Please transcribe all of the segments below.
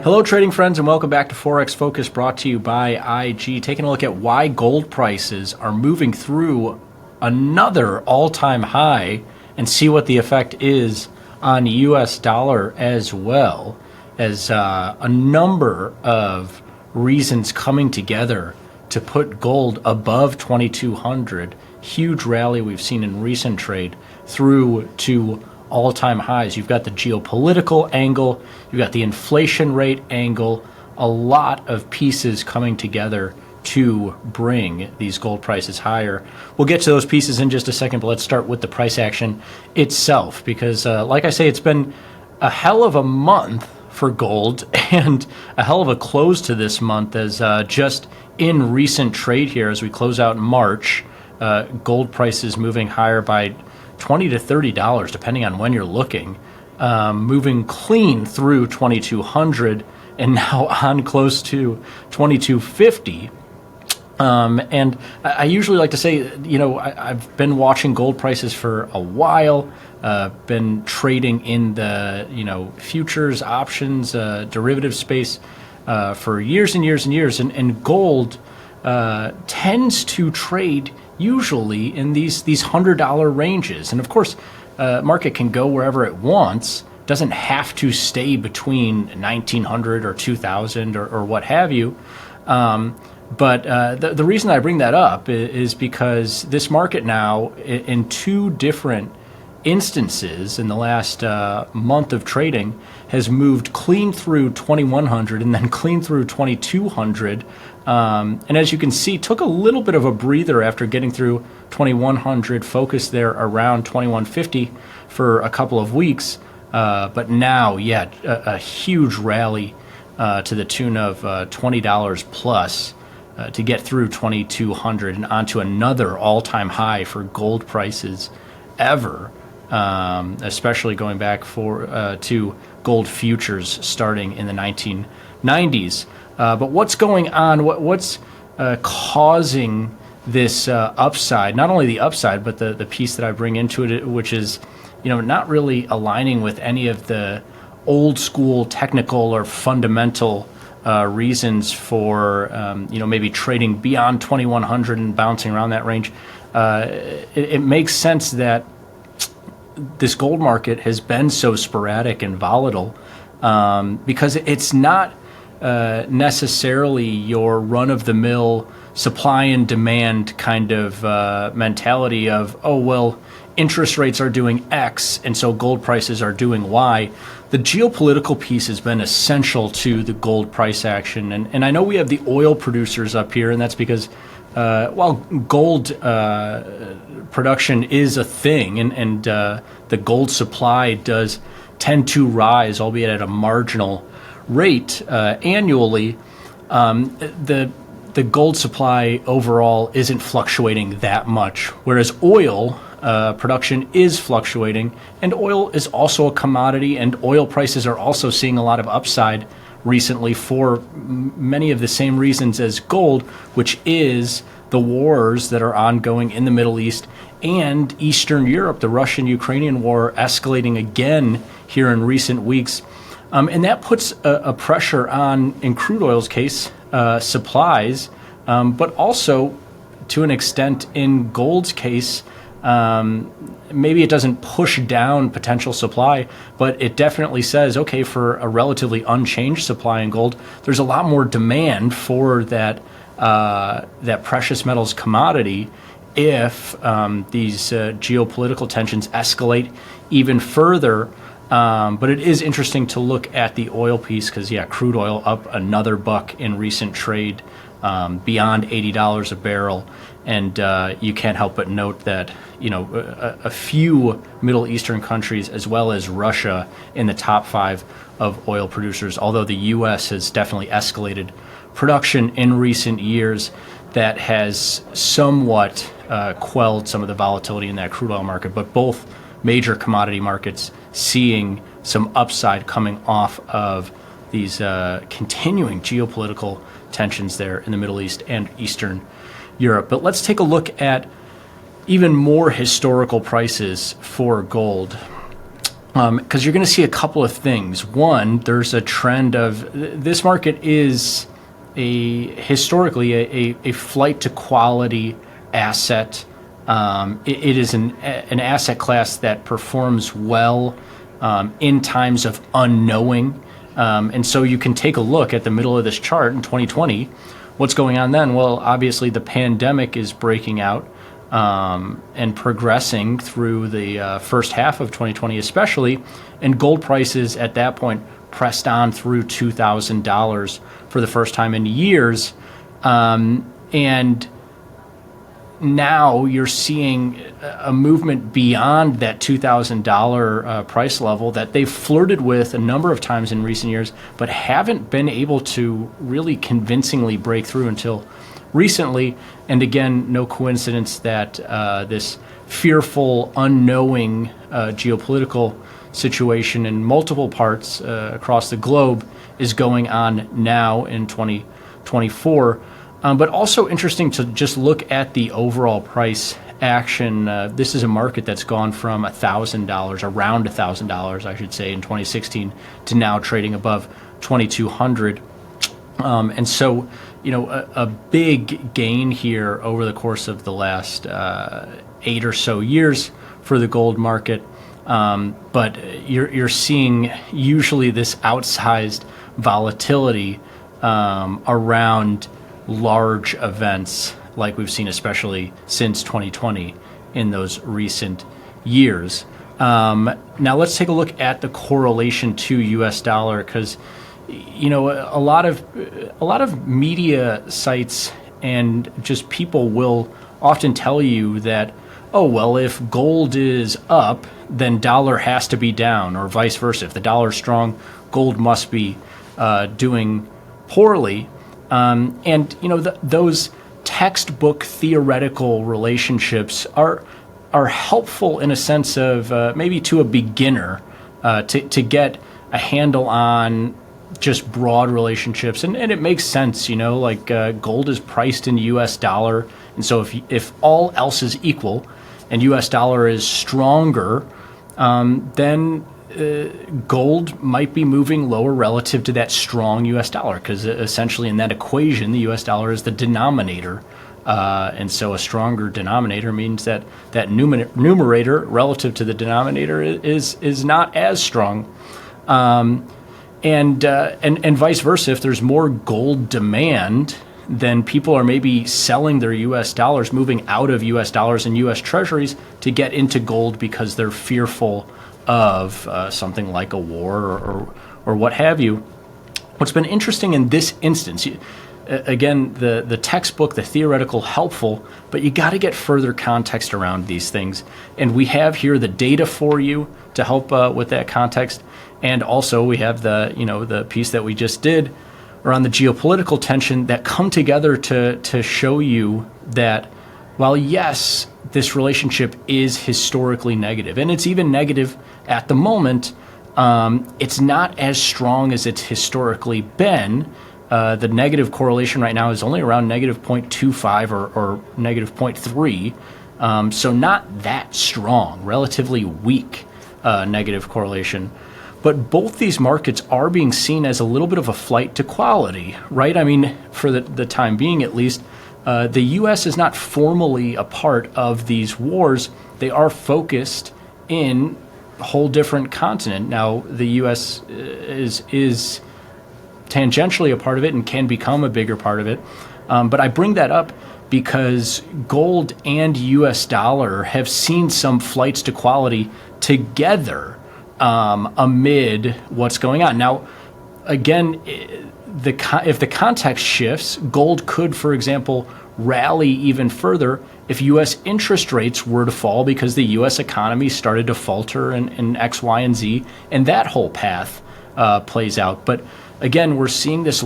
Hello, trading friends, and welcome back to Forex Focus, brought to you by IG. Taking a look at why gold prices are moving through another all-time high and see what the effect is on US dollar, as well as a number of reasons coming together to put gold above 2200. Huge rally we've seen in recent trade through to all-time highs. You've got the geopolitical angle, you've got the inflation rate angle, a lot of pieces coming together to bring these gold prices higher. We'll get to those pieces in just a second, but let's start with the price action itself, because like I say, it's been a hell of a month for gold and a hell of a close to this month, as just in recent trade here as we close out March, gold prices moving higher by $20 to $30, depending on when you're looking, moving clean through 2200 and now on close to 2250. And I usually like to say, I've been watching gold prices for a while, been trading in the, futures, options, derivative space for years and years and years. And gold tends to trade usually in these $100 ranges. And of course, market can go wherever it wants, doesn't have to stay between 1900 or 2000 or what have you. But the reason I bring that up is because this market now, in two different instances in the last month of trading, has moved clean through 2100 and then clean through 2200. And as you can see, took a little bit of a breather after getting through 2100, focused there around 2150 for a couple of weeks. But now, a huge rally to the tune of $20 plus to get through 2200 and onto another all-time high for gold prices ever. Especially going back to gold futures starting in the 1990s. But what's going on? What's causing this upside? Not only the upside, but the piece that I bring into it, which is, not really aligning with any of the old school technical or fundamental reasons for, maybe trading beyond 2100 and bouncing around that range. It makes sense that this gold market has been so sporadic and volatile because it's not necessarily your run-of-the-mill supply and demand kind of mentality of, oh, well, interest rates are doing X and so gold prices are doing Y. The geopolitical piece has been essential to the gold price action. And I know we have the oil producers up here, and that's because while gold production is a thing, and the gold supply does tend to rise, albeit at a marginal rate annually, the gold supply overall isn't fluctuating that much, whereas oil production is fluctuating, and oil is also a commodity, and oil prices are also seeing a lot of upside recently for many of the same reasons as gold, which is the wars that are ongoing in the Middle East and Eastern Europe, the Russian-Ukrainian war escalating again here in recent weeks. And that puts a pressure on, in crude oil's case, supplies, but also to an extent in gold's case, maybe it doesn't push down potential supply, but it definitely says, okay, for a relatively unchanged supply in gold, there's a lot more demand for that precious metals commodity if these geopolitical tensions escalate even further. But it is interesting to look at the oil piece because, crude oil up another buck in recent trade, beyond $80 a barrel. And you can't help but note that, a few Middle Eastern countries, as well as Russia, in the top 5 of oil producers, although the U.S. has definitely escalated production in recent years, that has somewhat quelled some of the volatility in that crude oil market. But both major commodity markets seeing some upside coming off of these continuing geopolitical tensions there in the Middle East and Eastern Europe. But let's take a look at even more historical prices for gold. because you're going to see a couple of things. One, there's a trend of this market is historically a flight to quality asset. It is an asset class that performs well in times of unknowing. And so you can take a look at the middle of this chart in 2020. What's going on then? Well, obviously the pandemic is breaking out and progressing through the first half of 2020 especially, and gold prices at that point pressed on through $2,000 for the first time in years. And now you're seeing a movement beyond that $2,000 price level that they've flirted with a number of times in recent years, but haven't been able to really convincingly break through until recently. And again, no coincidence that this fearful, unknowing geopolitical situation in multiple parts across the globe is going on now in 2024. But also interesting to just look at the overall price action. This is a market that's gone from $1,000, around $1,000, I should say, in 2016 to now trading above 2,200. And so, a big gain here over the course of the last 8 or so years for the gold market. But you're seeing usually this outsized volatility around large events like we've seen especially since 2020 in those recent years. Now let's take a look at the correlation to US dollar, because a lot of media sites and just people will often tell you that, oh, well, if gold is up, then dollar has to be down, or vice versa. If the dollar's strong, gold must be doing poorly. Those textbook theoretical relationships are helpful in a sense of maybe to a beginner to get a handle on just broad relationships, and it makes sense. Gold is priced in U.S. dollar, and so if all else is equal, and U.S. dollar is stronger, then gold might be moving lower relative to that strong U.S. dollar, because essentially in that equation, the U.S. dollar is the denominator. And so a stronger denominator means that numerator relative to the denominator is not as strong. And vice versa, if there's more gold demand, then people are maybe selling their U.S. dollars, moving out of U.S. dollars and U.S. treasuries to get into gold because they're fearful of something like a war or what have you. What's been interesting in this instance, again, the textbook, the theoretical, helpful, but you got to get further context around these things. And we have here the data for you to help with that context. And also we have the piece that we just did around the geopolitical tension that come together to show you that while, yes, this relationship is historically negative, and it's even negative at the moment, it's not as strong as it's historically been. The negative correlation right now is only around negative 0.25 or negative 0.3, so not that strong, relatively weak negative correlation. But both these markets are being seen as a little bit of a flight to quality, right? I mean, for the time being at least, the U.S. is not formally a part of these wars. They are focused in a whole different continent. Now, the U.S. is tangentially a part of it and can become a bigger part of it. But I bring that up because gold and U.S. dollar have seen some flights to quality together amid what's going on. Now, again, if the context shifts, gold could, for example, rally even further if U.S. interest rates were to fall because the U.S. economy started to falter in X, Y, and Z, and that whole path plays out. But again, we're seeing this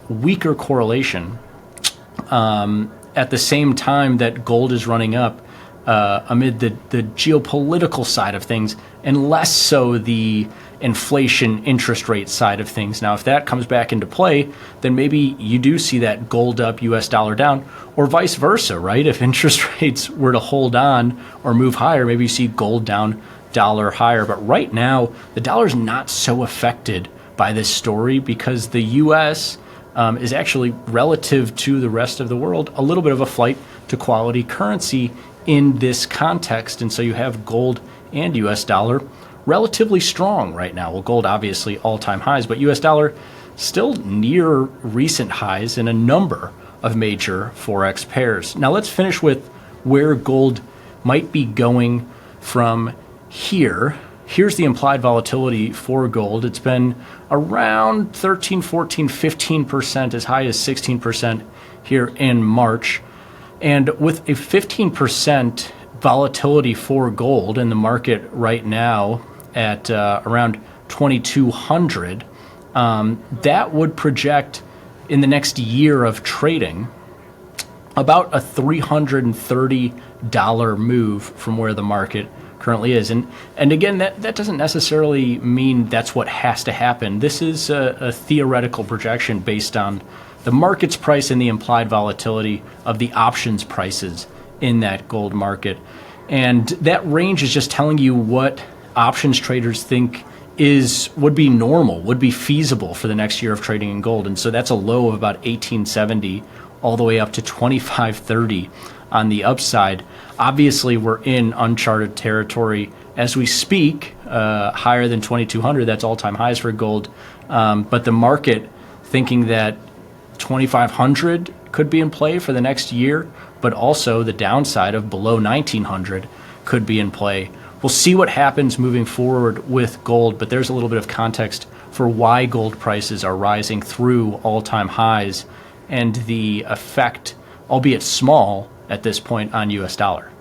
weaker correlation at the same time that gold is running up amid the geopolitical side of things, and less so the inflation interest rate side of things. Now, if that comes back into play, then maybe you do see that gold up, US dollar down, or vice versa, right? If interest rates were to hold on or move higher, maybe you see gold down, dollar higher. But right now, the dollar's not so affected by this story because the U.S. Is actually, relative to the rest of the world, a little bit of a flight to quality currency in this context. And so you have gold and U.S. dollar relatively strong right now. Well, gold obviously all-time highs, but U.S. dollar still near recent highs in a number of major forex pairs. Now let's finish with where gold might be going from here. Here's the implied volatility for gold. It's been around 13, 14, 15%, as high as 16% here in March. And with a 15% volatility for gold in the market right now at around 2,200, that would project in the next year of trading about a $330 move from where the market currently is. And again, that doesn't necessarily mean that's what has to happen. This is a theoretical projection based on the market's price and the implied volatility of the options prices in that gold market. And that range is just telling you what options traders think would be normal, would be feasible for the next year of trading in gold. And so that's a low of about 1870 all the way up to 2530 on the upside. Obviously, we're in uncharted territory as we speak, higher than 2200. That's all-time highs for gold. But the market thinking that 2500 could be in play for the next year, but also the downside of below 1900 could be in play. We'll see what happens moving forward with gold, but there's a little bit of context for why gold prices are rising through all-time highs and the effect, albeit small at this point, on US dollar.